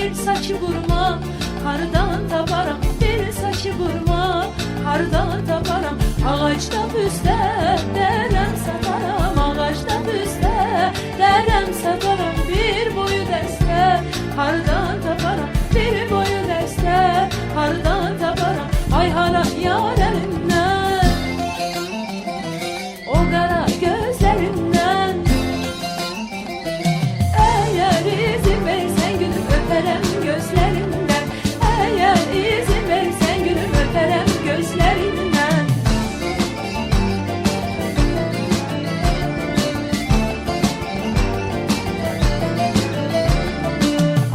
bir saçı vurma, kardan taparam bir saçı vurma, kardan taparam. Ağaçta büste derem satarım, ağaçta büste derem satarım. Bir boyu deste kardan taparam, bir boyu deste kardan taparam. Ay hala yareninden, o kara gözlerinden. Eğer izin verirsen gülüm öperem gözlerinden, eğer izin verirsen gülüm öperem gözlerinden.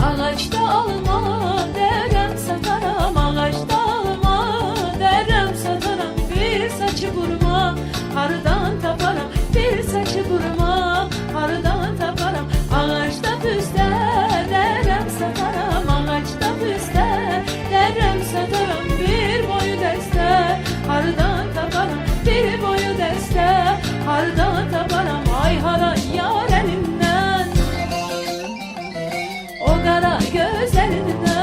Ağaçta alma derem satarım, ağaçta alma derem satarım. Bir saçı vurma, kardan taparam, bir saçı vurma, kardan taparam. Ağaçta büste derem satarım, ağaçta büste derem satarım. Bir boyu deste kardan taparam, bir boyu deste kardan taparam. Ay hala yareninden, o kara gözlerinden.